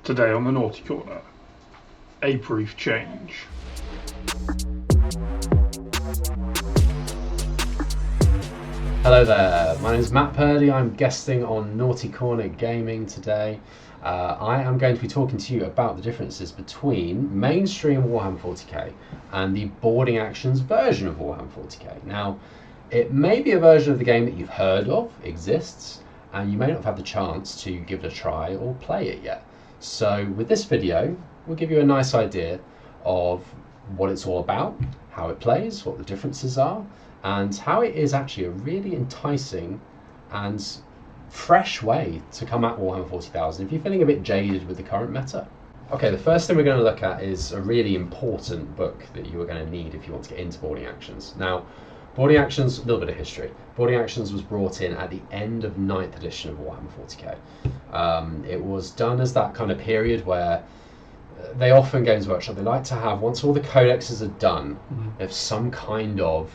Today on the Naughty Corner, a brief change. Hello there, my name is Matt Purdy. I'm guesting on Naughty Corner Gaming today. I am going to be talking to you about the differences between mainstream Warhammer 40k and the boarding actions version of Warhammer 40k. Now, it may be a version of the game that you've heard of, exists, and you may not have had the chance to give it a try or play it yet. So with this video, we'll give you a nice idea of what it's all about, how it plays, what the differences are, and how it is actually a really enticing and fresh way to come at Warhammer 40,000 if you're feeling a bit jaded with the current meta. Okay, the first thing we're going to look at is a really important book that you are going to need if you want to get into boarding actions. Now, boarding actions, a little bit of history. Boarding actions was brought in at the end of 9th edition of Warhammer 40k. It was done as that kind of period where they often, Games Workshop, they like to have, once all the codexes are done, they have some kind of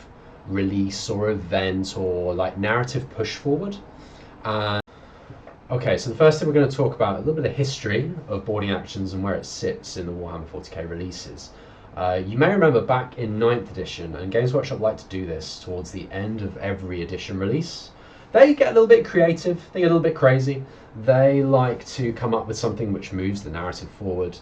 release or event or like narrative push forward. And okay, so the first thing we're going to talk about a little bit of history of boarding actions and where it sits in the Warhammer 40k releases. You may remember back in 9th edition, and Games Workshop like to do this towards the end of every edition release, they get a little bit creative, they get a little bit crazy. They like to come up with something which moves the narrative forward.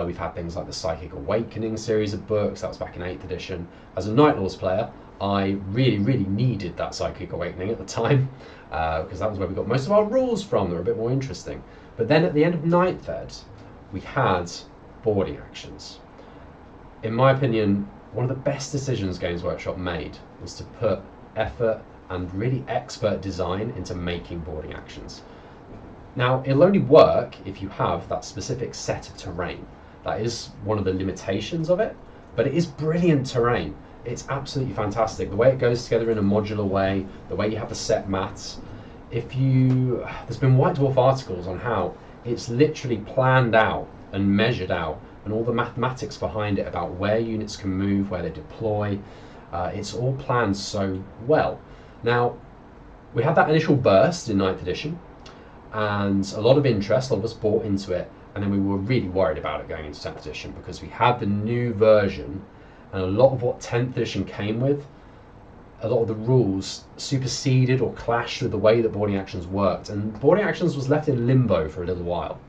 We've had things like the Psychic Awakening series of books, that was back in 8th edition. As a Night Lords player, I really needed that Psychic Awakening at the time, because that was where we got most of our rules from. They were a bit more interesting. But then at the end of 9th ed, we had boarding actions. In my opinion, one of the best decisions Games Workshop made was to put effort and really expert design into making boarding actions. Now, it'll only work if you have that specific set of terrain. That is one of the limitations of it, but it is brilliant terrain. It's absolutely fantastic. The way it goes together in a modular way, the way you have the set mats. There's been White Dwarf articles on how it's literally planned out and measured out, and all the mathematics behind it about where units can move, where they deploy. It's all planned so well. Now, we had that initial burst in 9th edition, and a lot of interest, a lot of us bought into it, and then we were really worried about it going into 10th edition because we had the new version. And a lot of what 10th edition came with, a lot of the rules superseded or clashed with the way that boarding actions worked. And boarding actions was left in limbo for a little while.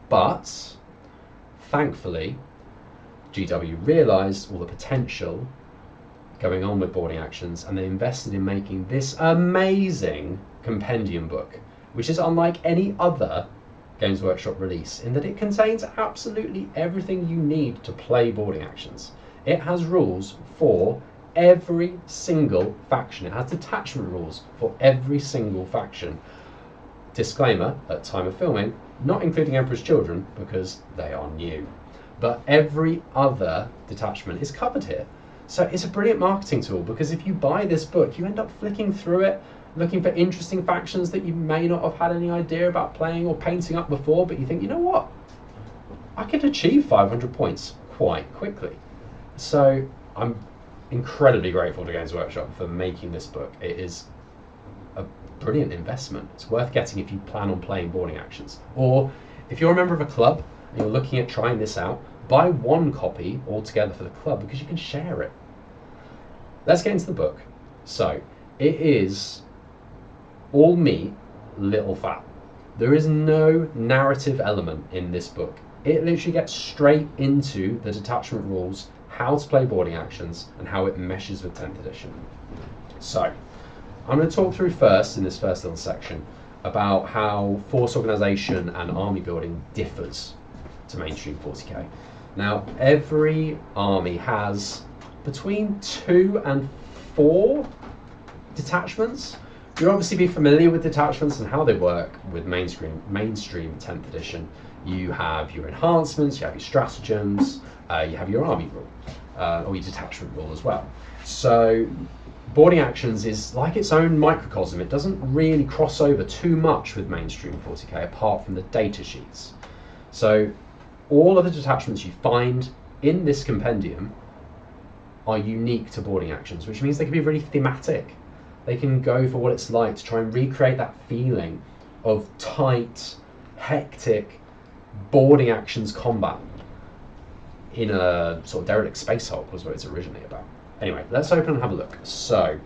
But, thankfully, GW realised all the potential going on with boarding actions, and they invested in making this amazing compendium book, which is unlike any other Games Workshop release, in that it contains absolutely everything you need to play boarding actions. It has rules for every single faction. It has detachment rules for every single faction. Disclaimer, at time of filming, not including Emperor's Children because they are new. But every other detachment is covered here. So it's a brilliant marketing tool, because if you buy this book, you end up flicking through it, looking for interesting factions that you may not have had any idea about playing or painting up before, but you think, you know what? I could achieve 500 points quite quickly. So I'm incredibly grateful to Games Workshop for making this book. It is a brilliant investment. It's worth getting if you plan on playing boarding actions. Or if you're a member of a club and you're looking at trying this out, buy one copy altogether for the club because you can share it. Let's get into the book. So it is all meat, little fat. There is no narrative element in this book. It literally gets straight into the detachment rules, how to play boarding actions, and how it meshes with 10th edition. So, I'm going to talk through first, in this first little section, about how force organisation and army building differs to mainstream 40k. Now, every army has between 2 and 4 detachments. You'll obviously be familiar with detachments and how they work with mainstream 10th edition. You have your enhancements, you have your stratagems, you have your army rule, or your detachment rule as well. So boarding actions is like its own microcosm. It doesn't really cross over too much with mainstream 40k apart from the data sheets. So all of the detachments you find in this compendium are unique to boarding actions, which means they can be really thematic. They can go for what it's like to try and recreate that feeling of tight, hectic, boarding actions combat in a sort of derelict space hulk was what it's originally about. Anyway, let's open and have a look. So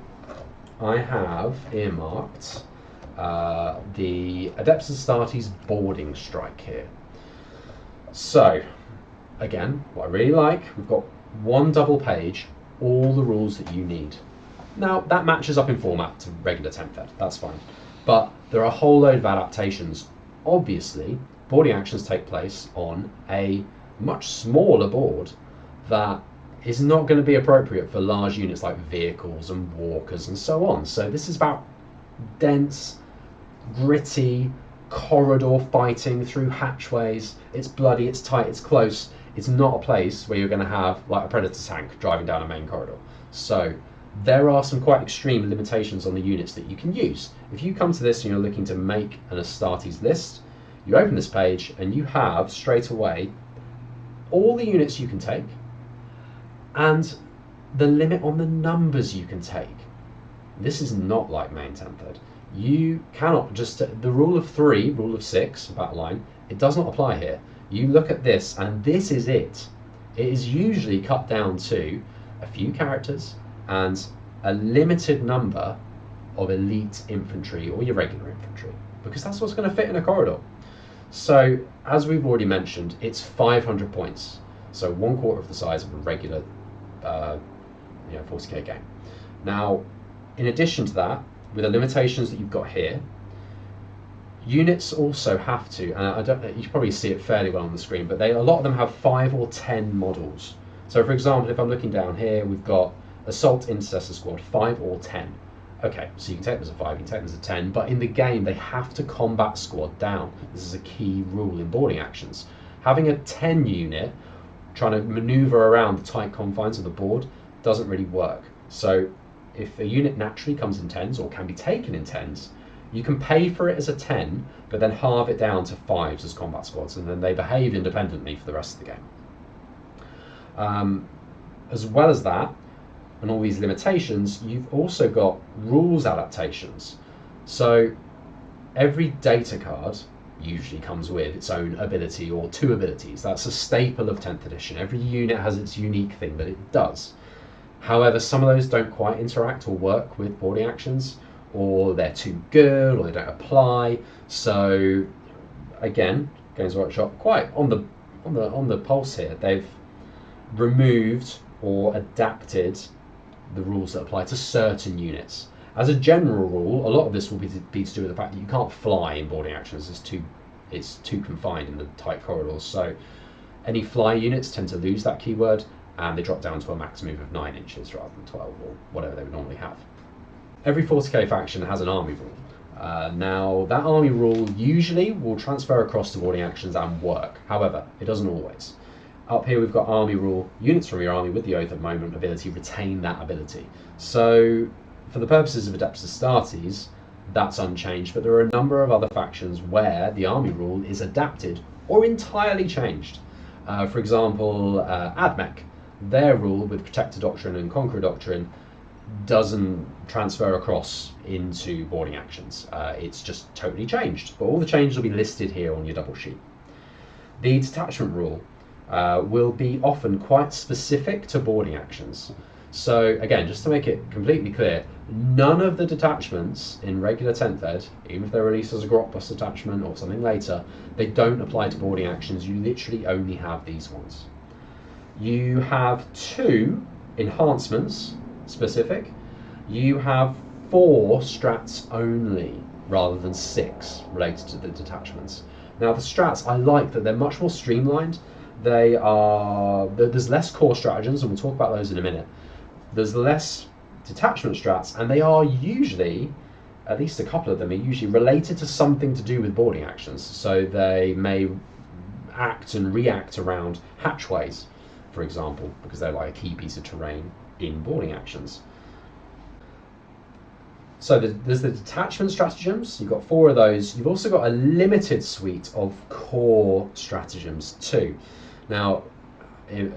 I have earmarked the Adeptus Astartes boarding strike here. So again, what I really like, we've got one double page, all the rules that you need. Now that matches up in format to regular 10th ed, that's fine. But there are a whole load of adaptations. Obviously, boarding actions take place on a much smaller board that is not going to be appropriate for large units like vehicles and walkers and so on. So this is about dense, gritty corridor fighting through hatchways. It's bloody, it's tight, it's close. It's not a place where you're going to have like a Predator tank driving down a main corridor. So there are some quite extreme limitations on the units that you can use. If you come to this and you're looking to make an Astartes list, you open this page and you have straight away all the units you can take and the limit on the numbers you can take. This is not like main 10th ed. You cannot just, the rule of 3, rule of 6, battle line, it does not apply here. You look at this and this is it. It is usually cut down to a few characters and a limited number of elite infantry or your regular infantry, because that's what's going to fit in a corridor. So as we've already mentioned, it's 500 points, so 1/4 of the size of a regular 40k game. Now in addition to that, with the limitations that you've got here, units also have to, and I don't know, you can probably see it fairly well on the screen, but a lot of them have 5 or 10 models. So for example, if I'm looking down here, we've got Assault Intercessor Squad, 5 or 10. Okay, so you can take them as a 5, you can take them as a 10, but in the game they have to combat squad down. This is a key rule in boarding actions. Having a 10 unit trying to maneuver around the tight confines of the board doesn't really work. So if a unit naturally comes in 10s or can be taken in 10s, you can pay for it as a 10, but then halve it down to 5s as combat squads, and then they behave independently for the rest of the game. As well as that, and all these limitations, you've also got rules adaptations. So every data card usually comes with its own ability or 2 abilities. That's a staple of 10th edition. Every unit has its unique thing that it does. However, some of those don't quite interact or work with boarding actions, or they're too good, or they don't apply. So again, Games Workshop quite on the pulse here. They've removed or adapted the rules that apply to certain units. As a general rule, a lot of this will be to do with the fact that you can't fly in boarding actions. It's too confined in the tight corridors. So any fly units tend to lose that keyword, and they drop down to a max move of 9 inches rather than 12 or whatever they would normally have. Every 40k faction has an army rule. Now that army rule usually will transfer across to boarding actions and work. However, it doesn't always. Up here we've got army rule, units from your army with the Oath of Moment ability retain that ability. So for the purposes of Adeptus Astartes, that's unchanged, but there are a number of other factions where the army rule is adapted or entirely changed. For example, Admech, their rule with Protector Doctrine and Conqueror Doctrine doesn't transfer across into boarding actions. It's just totally changed, but all the changes will be listed here on your double sheet. The detachment rule will be often quite specific to boarding actions. So again, just to make it completely clear, none of the detachments in regular 10th ed, even if they're released as a Grot Bus detachment or something later, they don't apply to boarding actions. You literally only have these ones. You have 2 enhancements specific. You have 4 strats only rather than 6 related to the detachments. Now the strats, I like that they're much more streamlined. There's less core stratagems, and we'll talk about those in a minute. There's less detachment strats, and they are usually, at least a couple of them, are usually related to something to do with boarding actions. So they may act and react around hatchways, for example, because they're like a key piece of terrain in boarding actions. So there's the detachment stratagems. You've got 4 of those. You've also got a limited suite of core stratagems too. Now,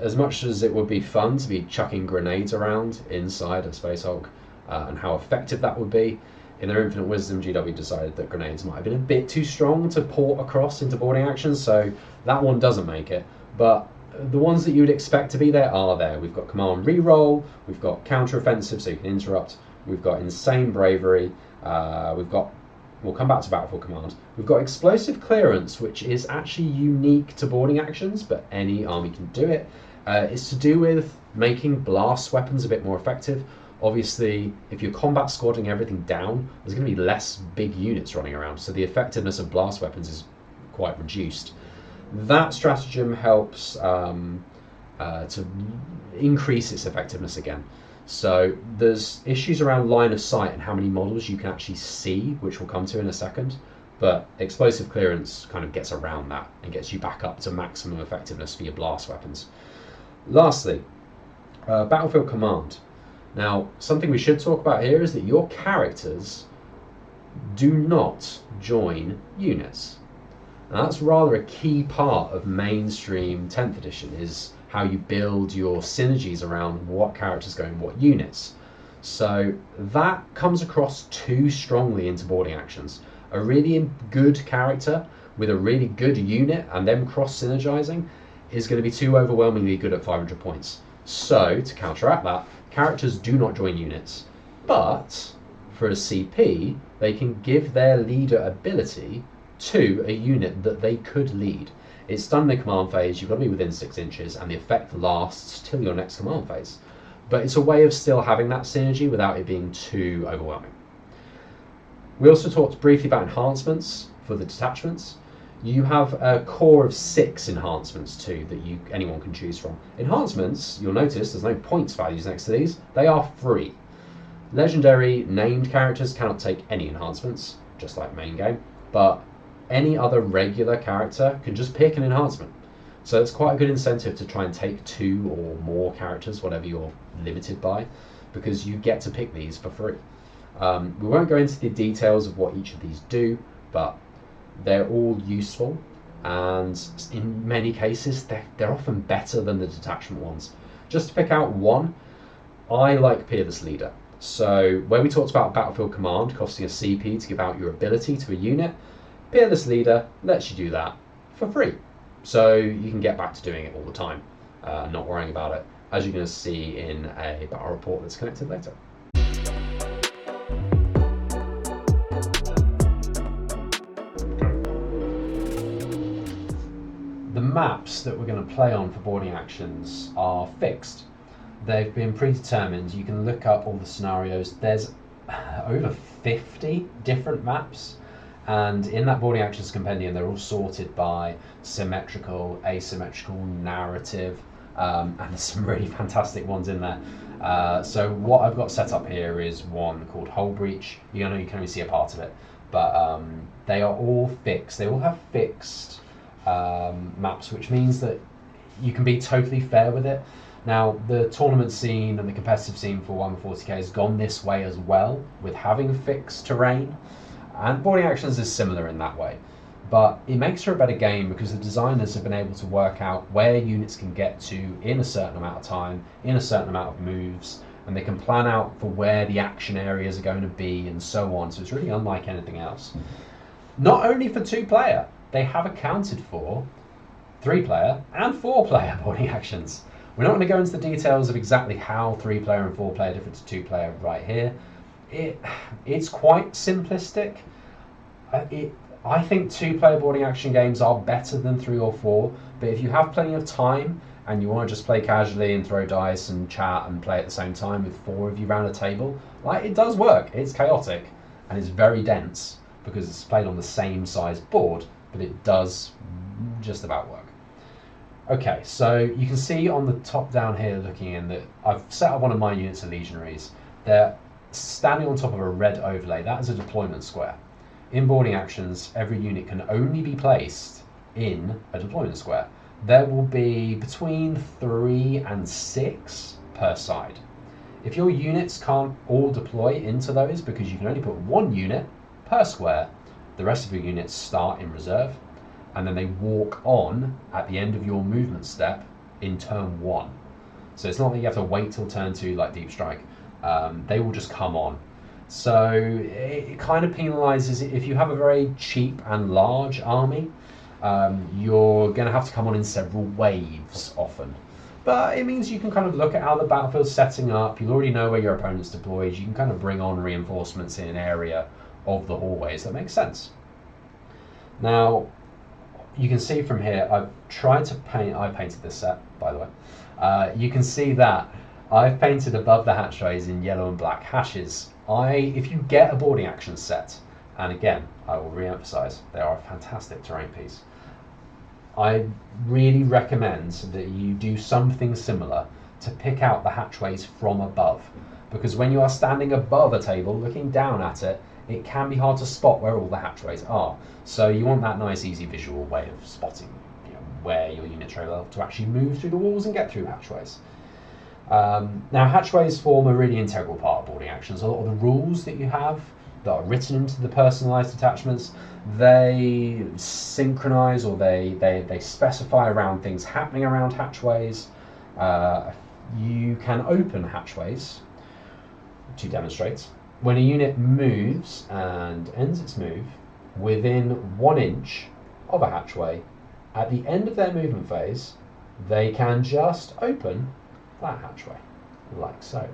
as much as it would be fun to be chucking grenades around inside a Space Hulk and how effective that would be, in their infinite wisdom, GW decided that grenades might have been a bit too strong to port across into boarding actions, so that one doesn't make it. But the ones that you would expect to be there are there. We've got command reroll, we've got counter-offensive, so you can interrupt, we've got insane bravery, we'll come back to battlefield command. We've got explosive clearance, which is actually unique to boarding actions, but any army can do it. It's to do with making blast weapons a bit more effective. Obviously, if you're combat squadding everything down, there's going to be less big units running around, so the effectiveness of blast weapons is quite reduced. That stratagem helps to increase its effectiveness again. So there's issues around line of sight and how many models you can actually see, which we'll come to in a second, but explosive clearance kind of gets around that and gets you back up to maximum effectiveness for your blast weapons. Lastly, battlefield command. Now, something we should talk about here is that your characters do not join units. Now, that's rather a key part of mainstream 10th edition, is how you build your synergies around what characters go in what units. So that comes across too strongly into boarding actions. A really good character with a really good unit and them cross synergizing is going to be too overwhelmingly good at 500 points. So to counteract that, characters do not join units, but for a CP they can give their leader ability to a unit that they could lead. It's done in the command phase, you've got to be within 6 inches, and the effect lasts till your next command phase. But it's a way of still having that synergy without it being too overwhelming. We also talked briefly about enhancements for the detachments. You have a core of 6 enhancements too that anyone can choose from. Enhancements, you'll notice there's no points values next to these, they are free. Legendary named characters cannot take any enhancements, just like main game, but any other regular character can just pick an enhancement. So it's quite a good incentive to try and take 2 or more characters, whatever you're limited by, because you get to pick these for free. We won't go into the details of what each of these do, but they're all useful, and in many cases they're often better than the detachment ones. Just to pick out one, I like Peerless Leader. So where we talked about battlefield command costing a CP to give out your ability to a unit, Peerless Leader lets you do that for free. So you can get back to doing it all the time, not worrying about it, as you're going to see in a battle report that's connected later. The maps that we're going to play on for boarding actions are fixed. They've been predetermined. You can look up all the scenarios. There's over 50 different maps, and in that boarding actions compendium they're all sorted by symmetrical, asymmetrical, narrative, and there's some really fantastic ones in there. So what I've got set up here is one called Hull Breach. You can only see a part of it, but they are all fixed. They all have fixed maps, which means that you can be totally fair with it. Now, the tournament scene and the competitive scene for Warhammer 40k has gone this way as well, with having fixed terrain, and boarding actions is similar in that way. But it makes for a better game because the designers have been able to work out where units can get to in a certain amount of time, in a certain amount of moves, and they can plan out for where the action areas are going to be and so on. So it's really unlike anything else. Not only for 2-player, they have accounted for 3-player and 4-player boarding actions. We're not going to go into the details of exactly how 3-player and 4-player differ to 2-player right here. It's quite simplistic. I think 2-player boarding action games are better than 3 or 4, but if you have plenty of time and you want to just play casually and throw dice and chat and play at the same time with 4 of you around a table, it does work. It's chaotic and it's very dense because it's played on the same size board, but it does just about work. Okay, so you can see on the top down here looking in that I've set up one of my units of legionaries. They're standing on top of a red overlay. That is a deployment square. In boarding actions, every unit can only be placed in a deployment square. There will be between 3 and 6 per side. If your units can't all deploy into those because you can only put 1 unit per square, the rest of your units start in reserve, and then they walk on at the end of your movement step in turn 1. So it's not that you have to wait till turn 2 like Deep Strike. They will just come on. So it kind of penalises it. If you have a very cheap and large army, you're going to have to come on in several waves often. But it means you can kind of look at how the battlefield's setting up. You already know where your opponent's deployed. You can kind of bring on reinforcements in an area of the hallways that makes sense. Now, you can see from here, I've tried to paint, I painted this set, by the way. You can see that I've painted above the hatchways in yellow and black hashes. If you get a boarding action set, and again, I will re-emphasize, they are a fantastic terrain piece. I really recommend that you do something similar to pick out the hatchways from above, because when you are standing above a table looking down at it, it can be hard to spot where all the hatchways are. So you want that nice, easy visual way of spotting, where your units are able to actually move through the walls and get through hatchways. Now, hatchways form a really integral part of boarding actions. A lot of the rules that you have that are written into the personalised attachments, they synchronise or they specify around things happening around hatchways. You can open hatchways to demonstrate. When a unit moves and ends its move within 1 inch of a hatchway, at the end of their movement phase, they can just open that hatchway, like so.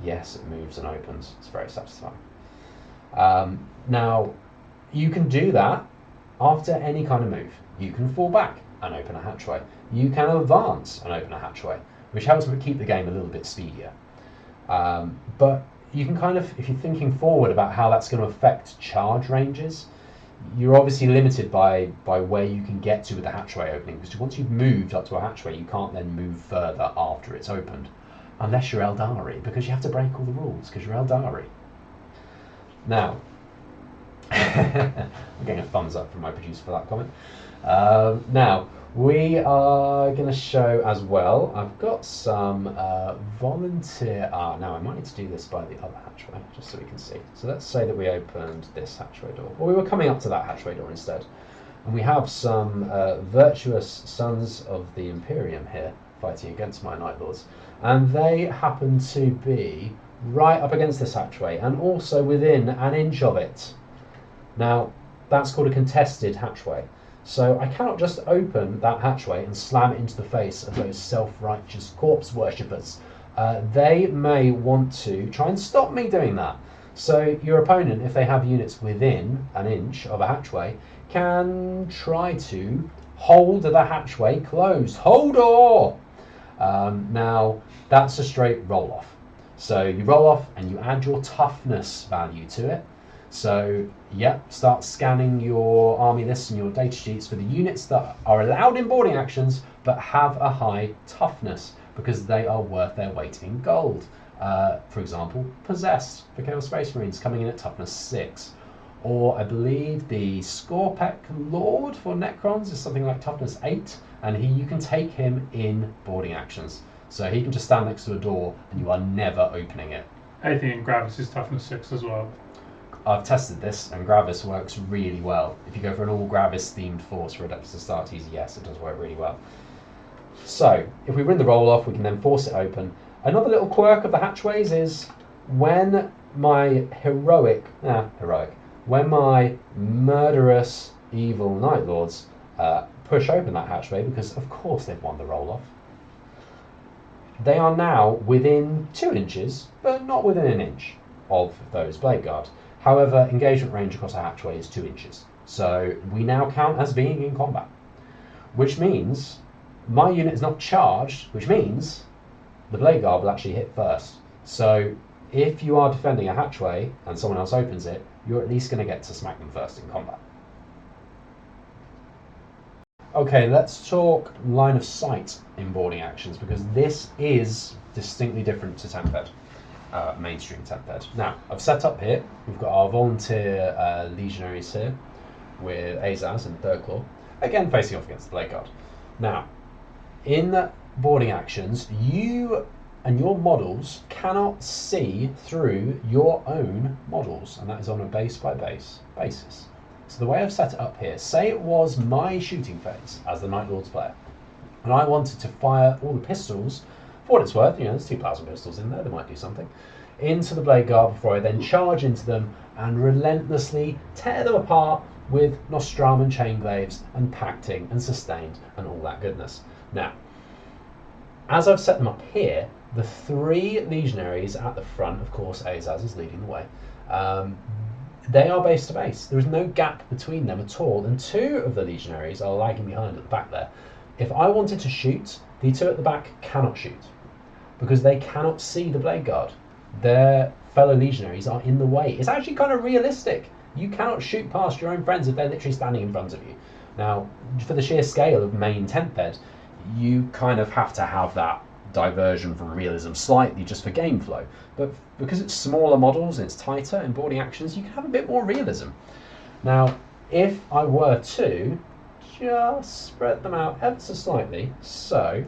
Yes, it moves and opens. It's very satisfying. Now, you can do that after any kind of move. You can fall back and open a hatchway. You can advance and open a hatchway, which helps keep the game a little bit speedier. But you can kind of, if you're thinking forward about how that's going to affect charge ranges, you're obviously limited by where you can get to with the hatchway opening, because once you've moved up to a hatchway, you can't then move further after it's opened, unless you're Eldari, because you have to break all the rules, because you're Eldari. Now, I'm getting a thumbs up from my producer for that comment. Now, we are going to show as well, I've got some volunteer art. Now, I might need to do this by the other hatchway, just so we can see. So let's say that we opened this hatchway door, or we were coming up to that hatchway door instead. And we have some virtuous sons of the Imperium here fighting against my Night Lords. And they happen to be right up against this hatchway, and also within 1 inch of it. Now, that's called a contested hatchway. So I cannot just open that hatchway and slam it into the face of those self-righteous corpse worshippers. They may want to try and stop me doing that. So your opponent, if they have units within 1 inch of a hatchway, can try to hold the hatchway closed. Hold door! Now, that's a straight roll-off. So you roll off and you add your toughness value to it. So, yep, start scanning your army lists and your data sheets for the units that are allowed in boarding actions but have a high toughness, because they are worth their weight in gold. For example, Possessed for Chaos Space Marines coming in at toughness 6. Or I believe the Scorpec Lord for Necrons is something like toughness 8, and you can take him in boarding actions. So he can just stand next to a door and you are never opening it. Anything in Gravis is toughness 6 as well. I've tested this, and Gravis works really well. If you go for an all Gravis themed force for Adeptus Astartes, yes, it does work really well. So, if we win the roll off, we can then force it open. Another little quirk of the hatchways is when my when my murderous evil Night Lords push open that hatchway, because of course they've won the roll off, they are now within 2 inches, but not within 1 inch of those Blade Guard. However, engagement range across a hatchway is 2 inches. So we now count as being in combat, which means my unit is not charged, which means the Blade Guard will actually hit first. So if you are defending a hatchway and someone else opens it, you're at least going to get to smack them first in combat. Okay, let's talk line of sight in boarding actions, because this is distinctly different to 10th Ed. Mainstream 10th Ed. Now, I've set up here, we've got our volunteer legionaries here with Azaz and Third Claw, again facing off against the Blade Guard. Now, in boarding actions, you and your models cannot see through your own models, and that is on a base by base basis. So the way I've set it up here, say it was my shooting phase as the Night Lords player, and I wanted to fire all the pistols. For what it's worth, there's 2,000 pistols in there, they might do something. into the Blade Guard before I then charge into them and relentlessly tear them apart with Nostrum and Chainglaives and Pacting and Sustained and all that goodness. Now, as I've set them up here, the 3 legionaries at the front, of course Azaz is leading the way, they are base to base. There is no gap between them at all, and 2 of the legionaries are lagging behind at the back there. If I wanted to shoot, the 2 at the back cannot shoot because they cannot see the Blade Guard. Their fellow legionaries are in the way. It's actually kind of realistic. You cannot shoot past your own friends if they're literally standing in front of you. Now, for the sheer scale of main 10th ed, you kind of have to have that diversion from realism slightly just for game flow. But because it's smaller models and it's tighter in boarding actions, you can have a bit more realism. Now, if I were to just spread them out ever so slightly, so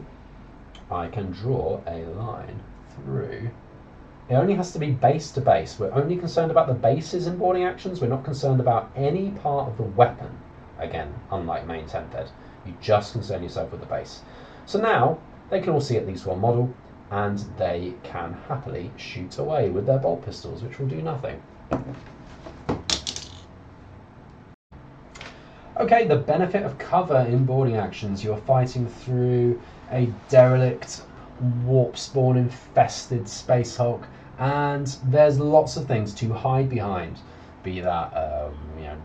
I can draw a line through. It only has to be base to base. We're only concerned about the bases in boarding actions. We're not concerned about any part of the weapon. Again, unlike main 10th ed, you just concern yourself with the base. So now they can all see at least one model, and they can happily shoot away with their bolt pistols, which will do nothing. Okay, the benefit of cover in boarding actions. You're fighting through a derelict, warp spawn infested space hulk, and there's lots of things to hide behind. Be that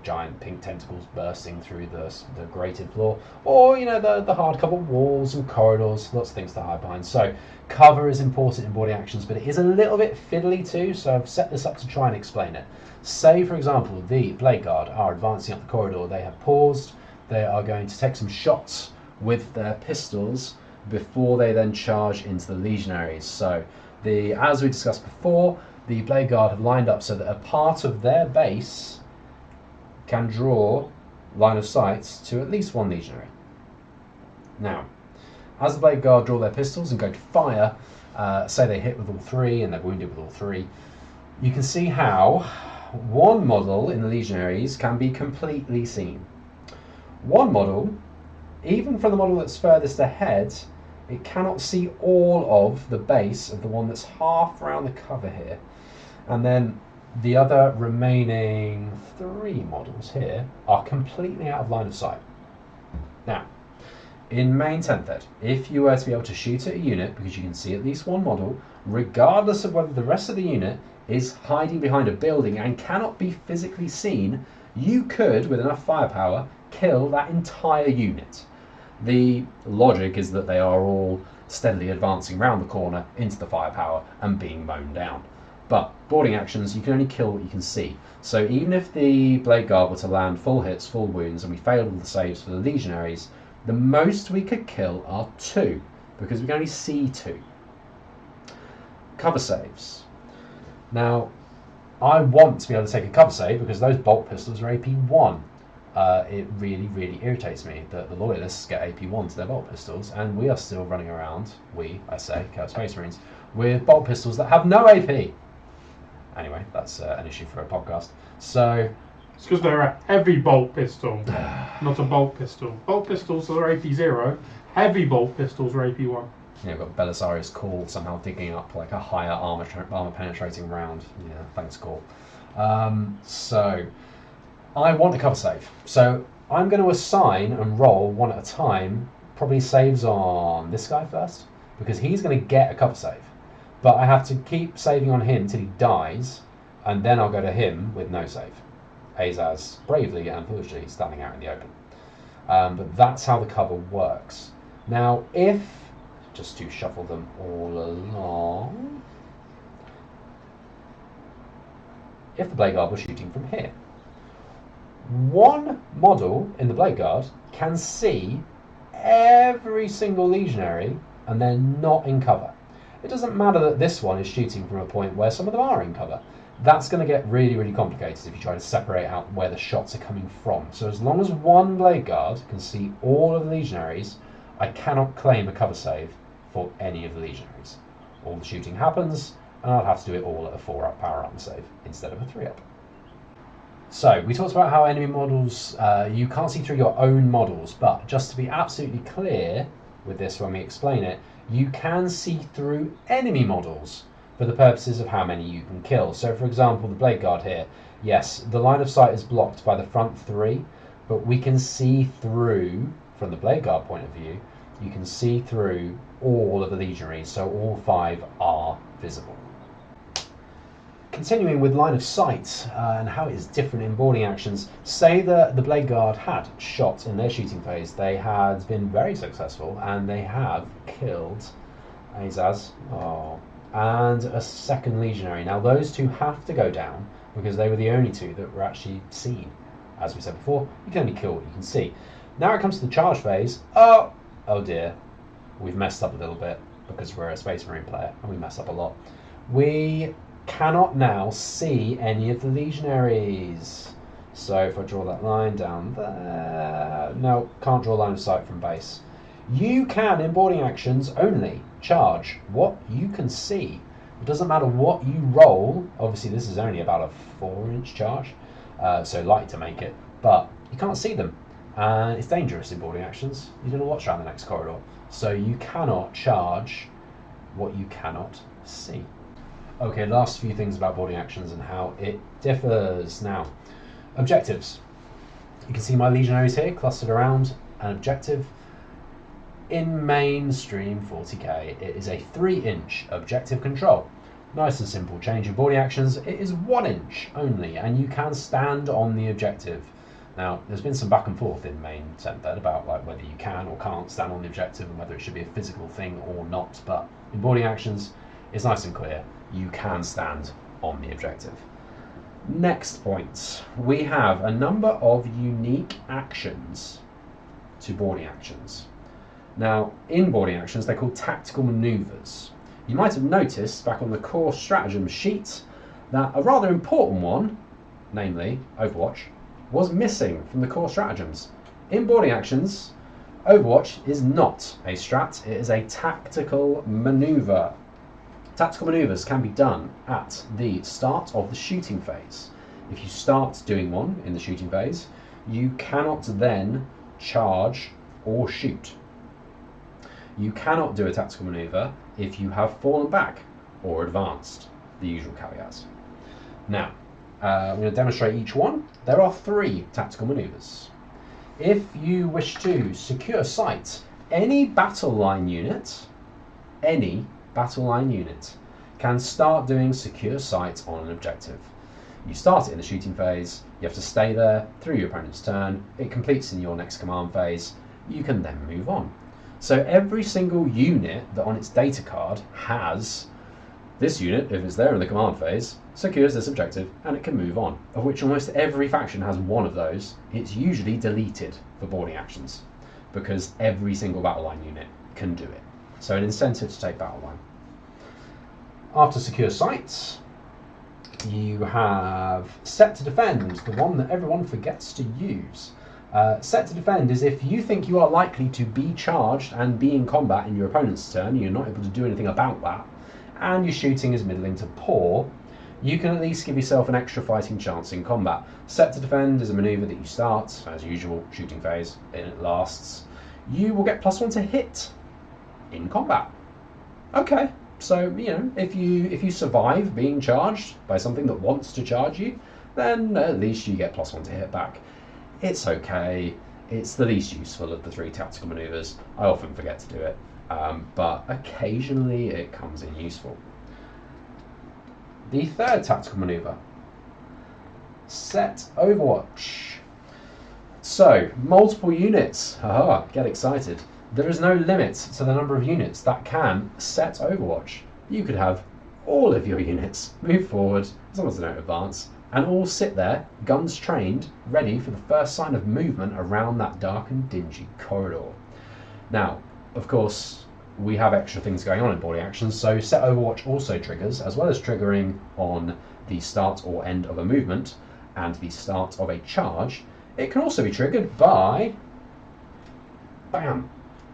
giant pink tentacles bursting through the grated floor, or the hardcover walls and corridors. Lots of things to hide behind. So cover is important in boarding actions, but it is a little bit fiddly too. So I've set this up to try and explain it. Say, for example, the Blade Guard are advancing up the corridor. They have paused. They are going to take some shots with their pistols before they then charge into the legionaries. So as we discussed before, the Blade Guard have lined up so that a part of their base can draw line of sight to at least one legionary. Now, as the Blade Guard draw their pistols and go to fire, say they hit with all 3 and they're wounded with all 3, you can see how one model in the legionaries can be completely seen. One model, even from the model that's furthest ahead, it cannot see all of the base of the one that's half around the cover here. And then the other remaining 3 models here are completely out of line of sight. Now, in main 10th ed, if you were to be able to shoot at a unit, because you can see at least one model, regardless of whether the rest of the unit is hiding behind a building and cannot be physically seen, you could, with enough firepower, kill that entire unit. The logic is that they are all steadily advancing round the corner into the firepower and being mown down. But boarding actions, you can only kill what you can see. So even if the Blade Guard were to land full hits, full wounds, and we failed all the saves for the legionaries, the most we could kill are 2, because we can only see 2. Cover saves. Now, I want to be able to take a cover save because those bolt pistols are AP1. It really, really irritates me that the loyalists get AP1 to their bolt pistols, and we are still running around, Chaos Space Marines, with bolt pistols that have no AP. Anyway, that's an issue for a podcast. So it's because they're a heavy bolt pistol, not a bolt pistol. Bolt pistols are AP0. Heavy bolt pistols are AP1. Yeah, we've got Belisarius Call somehow digging up like a higher armor penetrating round. Yeah, thanks, Call. So I want a cover save. So I'm going to assign and roll one at a time. Probably saves on this guy first, because he's going to get a cover save. But I have to keep saving on him till he dies, and then I'll go to him with no save. Azaz bravely and foolishly standing out in the open. But that's how the cover works. Now, just to shuffle them all along, if the Blade Guard was shooting from here, one model in the Blade Guard can see every single legionary and they're not in cover. It doesn't matter that this one is shooting from a point where some of them are in cover. That's going to get really, really complicated if you try to separate out where the shots are coming from. So as long as one Blade Guard can see all of the legionaries, I cannot claim a cover save for any of the legionaries. All the shooting happens, and I'll have to do it all at a 4-up power armor save instead of a 3-up. So we talked about how enemy models, you can't see through your own models, but just to be absolutely clear with this when we explain it, you can see through enemy models for the purposes of how many you can kill. So for example, the Blade Guard here, yes, the line of sight is blocked by the front 3, but we can see through, from the Blade Guard point of view, you can see through all of the legionaries, so all 5 are visible. Continuing with line of sight and how it is different in boarding actions, say that the Blade Guard had shot in their shooting phase, they had been very successful and they have killed Azaz and a second legionary. Now those 2 have to go down because they were the only 2 that were actually seen. As we said before, you can only kill what you can see. Now it comes to the charge phase. Oh dear, we've messed up a little bit because we're a Space Marine player and we mess up a lot. We cannot now see any of the legionaries. So if I draw that line down there, no, can't draw line of sight from base. You can, in boarding actions, only charge what you can see. It doesn't matter what you roll. Obviously this is only about a 4-inch charge, so light to make it, but you can't see them. And it's dangerous in boarding actions. You don't know what's around the next corridor. So you cannot charge what you cannot see. Okay, last few things about boarding actions and how it differs. Now, objectives. You can see my legionaries here clustered around an objective. In mainstream 40k, it is a 3-inch objective control. Nice and simple change in boarding actions. It is 1 inch only, and you can stand on the objective. Now, there's been some back and forth in main set then about like whether you can or can't stand on the objective and whether it should be a physical thing or not. But in boarding actions, it's nice and clear. You can stand on the objective. Next point, we have a number of unique actions to boarding actions. Now, in boarding actions, they're called tactical maneuvers. You might have noticed back on the core stratagem sheet that a rather important one, namely Overwatch, was missing from the core stratagems. In boarding actions, Overwatch is not a strat, it is a tactical maneuver. Tactical maneuvers can be done at the start of the shooting phase. If you start doing one in the shooting phase, you cannot then charge or shoot. You cannot do a tactical maneuver if you have fallen back or advanced, the usual caveats. Now, I'm going to demonstrate each one. There are 3 tactical maneuvers. If you wish to secure sight, any battle line unit can start doing secure sight on an objective. You start it in the shooting phase, you have to stay there through your opponent's turn, it completes in your next command phase, you can then move on. So every single unit that on its data card has this unit, if it's there in the command phase, secures this objective and it can move on, of which almost every faction has one of those. It's usually deleted for boarding actions because every single battle line unit can do it. So an incentive to take battle line. After secure sights, you have set to defend, the one that everyone forgets to use. Set to defend is if you think you are likely to be charged and be in combat in your opponent's turn, you're not able to do anything about that, and your shooting is middling to poor, you can at least give yourself an extra fighting chance in combat. Set to defend is a maneuver that you start, as usual, shooting phase, and it lasts. You will get +1 to hit in combat. Okay, so if you survive being charged by something that wants to charge you, then at least you get +1 to hit back. It's okay. It's the least useful of the 3 tactical maneuvers. I often forget to do it, but occasionally it comes in useful. The 3rd tactical maneuver, set Overwatch. So, multiple units, haha, get excited. There is no limit to the number of units that can set Overwatch. You could have all of your units move forward, as long as they don't advance, and all sit there, guns trained, ready for the first sign of movement around that dark and dingy corridor. Now, of course, we have extra things going on in boarding actions, so set Overwatch also triggers, as well as triggering on the start or end of a movement and the start of a charge. It can also be triggered by, bam,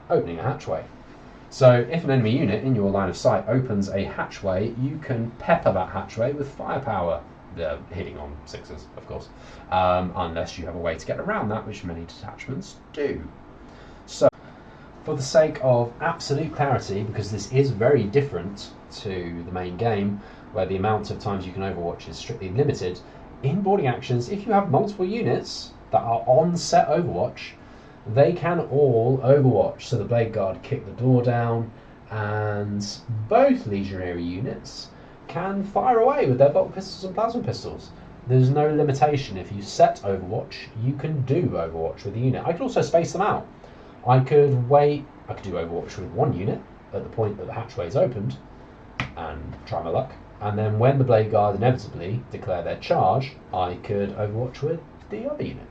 opening a hatchway. So if an enemy unit in your line of sight opens a hatchway, you can pepper that hatchway with firepower, hitting on 6s, of course, unless you have a way to get around that, which many detachments do. So For the sake of absolute clarity, because this is very different to the main game, where the amount of times you can overwatch is strictly limited, in boarding actions, if you have multiple units that are on set overwatch, they can all overwatch. So the Blade Guard kick the door down, and both legionary units can fire away with their bolt pistols and plasma pistols. There's no limitation. If you set overwatch, you can do overwatch with a unit. I could also space them out. I could do overwatch with one unit at the point that the hatchway is opened and try my luck. And then when the Blade Guard inevitably declare their charge, I could overwatch with the other unit.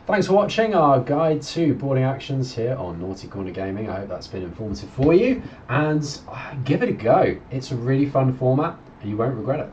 Thanks for watching our guide to boarding actions here on Naughty Corner Gaming. I hope that's been informative for you, and give it a go. It's a really fun format and you won't regret it.